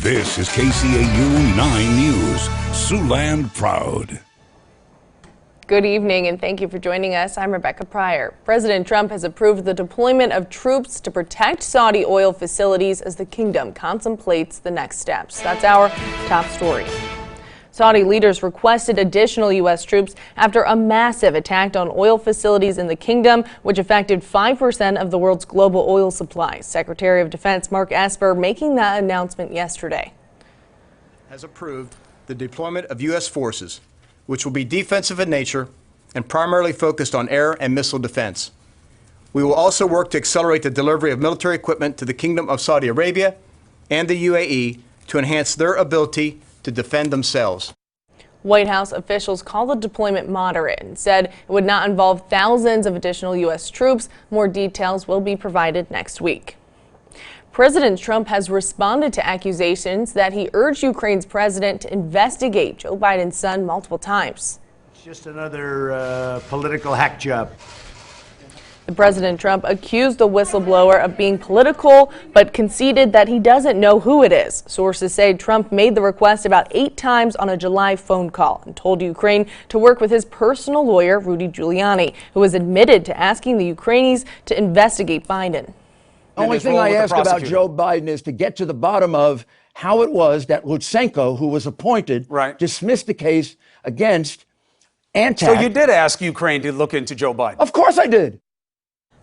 This is KCAU 9 News, Siouxland Proud. Good evening and thank you for joining us. I'm Rebecca Pryor. President Trump has approved the deployment of troops to protect Saudi oil facilities as the kingdom contemplates the next steps. That's our top story. Saudi leaders requested additional U.S. troops after a massive attack on oil facilities in the kingdom, which affected 5% of the world's global oil supply. Secretary of Defense Mark Esper making that announcement yesterday. Has approved the deployment of U.S. forces, which will be defensive in nature and primarily focused on air and missile defense. We will also work to accelerate the delivery of military equipment to the Kingdom of Saudi Arabia and the UAE to enhance their ability to defend themselves. White House officials called the deployment moderate and said it would not involve thousands of additional U.S. troops. More details will be provided next week. President Trump has responded to accusations that he urged Ukraine's president to investigate Joe Biden's son multiple times. It's just another political hack job. The President Trump accused the whistleblower of being political, but conceded that he doesn't know who it is. Sources say Trump made the request about 8 times on a July phone call and told Ukraine to work with his personal lawyer, Rudy Giuliani, who has admitted to asking the Ukrainians to investigate Biden. The only thing I ask about Joe Biden is to get to the bottom of how it was that Lutsenko, who was appointed, dismissed the case against Antak. So you did ask Ukraine to look into Joe Biden? Of course I did.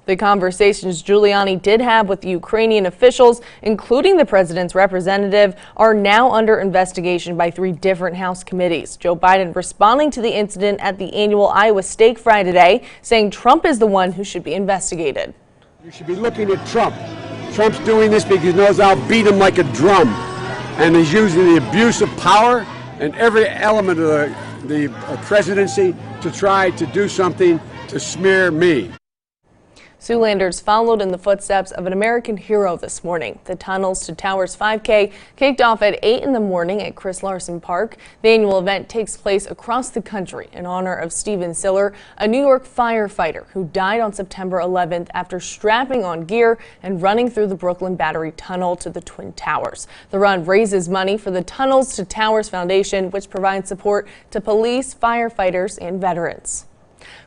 The conversations Giuliani did have with the Ukrainian officials, including the president's representative, are now under investigation by 3 different House committees. Joe Biden responding to the incident at the annual Iowa Steak Fry today, saying Trump is the one who should be investigated. You should be looking at Trump. Trump's doing this because he knows I'll beat him like a drum. And he's using the abuse of power and every element of the presidency to try to do something to smear me. Siouxlanders followed in the footsteps of an American hero this morning. The Tunnels to Towers 5K kicked off at 8 in the morning at Chris Larson Park. The annual event takes place across the country in honor of Stephen Siller, a New York firefighter who died on September 11th after strapping on gear and running through the Brooklyn Battery Tunnel to the Twin Towers. The run raises money for the Tunnels to Towers Foundation, which provides support to police, firefighters, and veterans.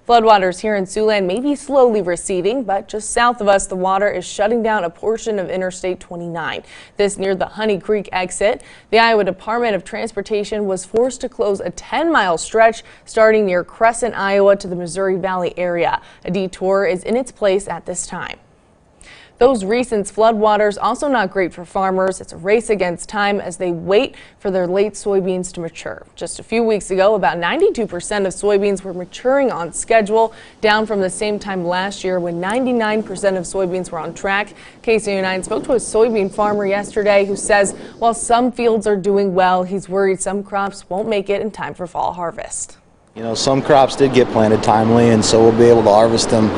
Floodwaters here in Siouxland may be slowly receding, but just south of us, the water is shutting down a portion of Interstate 29. This near the Honey Creek exit. The Iowa Department of Transportation was forced to close a 10-mile stretch starting near Crescent, Iowa to the Missouri Valley area. A detour is in its place at this time. Those recent floodwaters also not great for farmers. It's a race against time as they wait for their late soybeans to mature. Just a few weeks ago, about 92% of soybeans were maturing on schedule, down from the same time last year when 99% of soybeans were on track. KCAU-9 spoke to a soybean farmer yesterday who says while some fields are doing well, he's worried some crops won't make it in time for fall harvest. You know, some crops did get planted timely, and so we'll be able to harvest them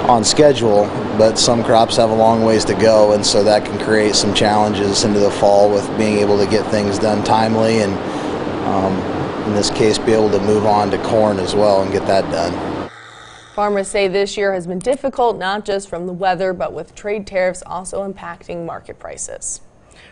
on schedule, but some crops have a long ways to go, and so that can create some challenges into the fall with being able to get things done timely and in this case be able to move on to corn as well and get that done. Farmers say this year has been difficult not just from the weather but with trade tariffs also impacting market prices.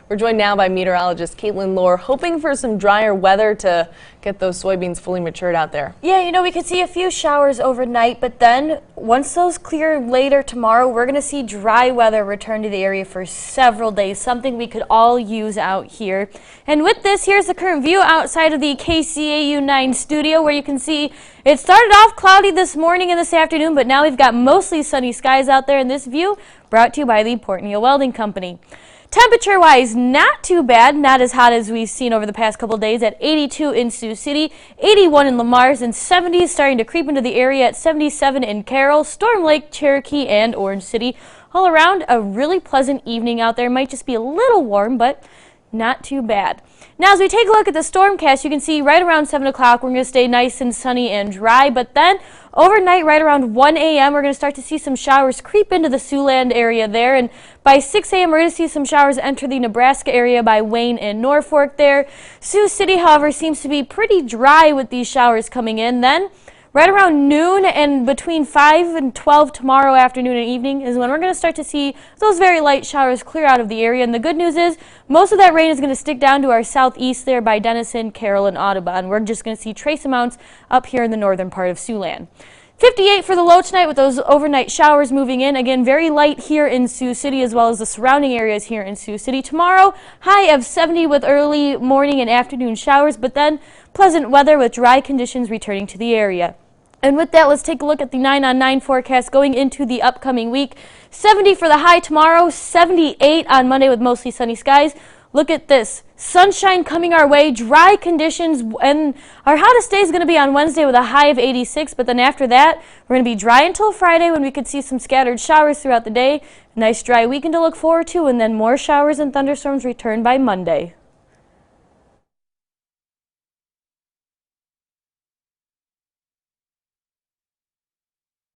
We're joined now by meteorologist Caitlin Lohr, hoping for some drier weather to get those soybeans fully matured out there. Yeah, you know, we could see a few showers overnight, but then once those clear later tomorrow, we're going to see dry weather return to the area for several days, something we could all use out here. And with this, here's the current view outside of the KCAU-9 studio, where you can see it started off cloudy this morning and this afternoon, but now we've got mostly sunny skies out there in this view, brought to you by the Port Neal Welding Company. Temperature-wise, not too bad, not as hot as we've seen over the past couple days at 82 in Sioux City, 81 in Lamar's, and 70s starting to creep into the area at 77 in Carroll, Storm Lake, Cherokee, and Orange City. All around, a really pleasant evening out there. Might just be a little warm, but not too bad. Now, as we take a look at the stormcast, you can see right around 7 o'clock, we're going to stay nice and sunny and dry, but then overnight, right around 1 a.m., we're going to start to see some showers creep into the Siouxland area there, and by 6 a.m., we're going to see some showers enter the Nebraska area by Wayne and Norfolk there. Sioux City, however, seems to be pretty dry with these showers coming in. Then, Right around noon and between 5 and 12 tomorrow afternoon and evening is when we're going to start to see those very light showers clear out of the area. And the good news is most of that rain is going to stick down to our southeast there by Denison, Carroll, and Audubon. We're just going to see trace amounts up here in the northern part of Siouxland. 58 for the low tonight with those overnight showers moving in. Again, very light here in Sioux City as well as the surrounding areas here in Sioux City. Tomorrow, high of 70 with early morning and afternoon showers, but then pleasant weather with dry conditions returning to the area. And with that, let's take a look at the 9-on-9 forecast going into the upcoming week. 70 for the high tomorrow, 78 on Monday with mostly sunny skies. Look at this. Sunshine coming our way, dry conditions, and our hottest day is going to be on Wednesday with a high of 86, but then after that, we're going to be dry until Friday when we could see some scattered showers throughout the day. A nice dry weekend to look forward to, and then more showers and thunderstorms return by Monday.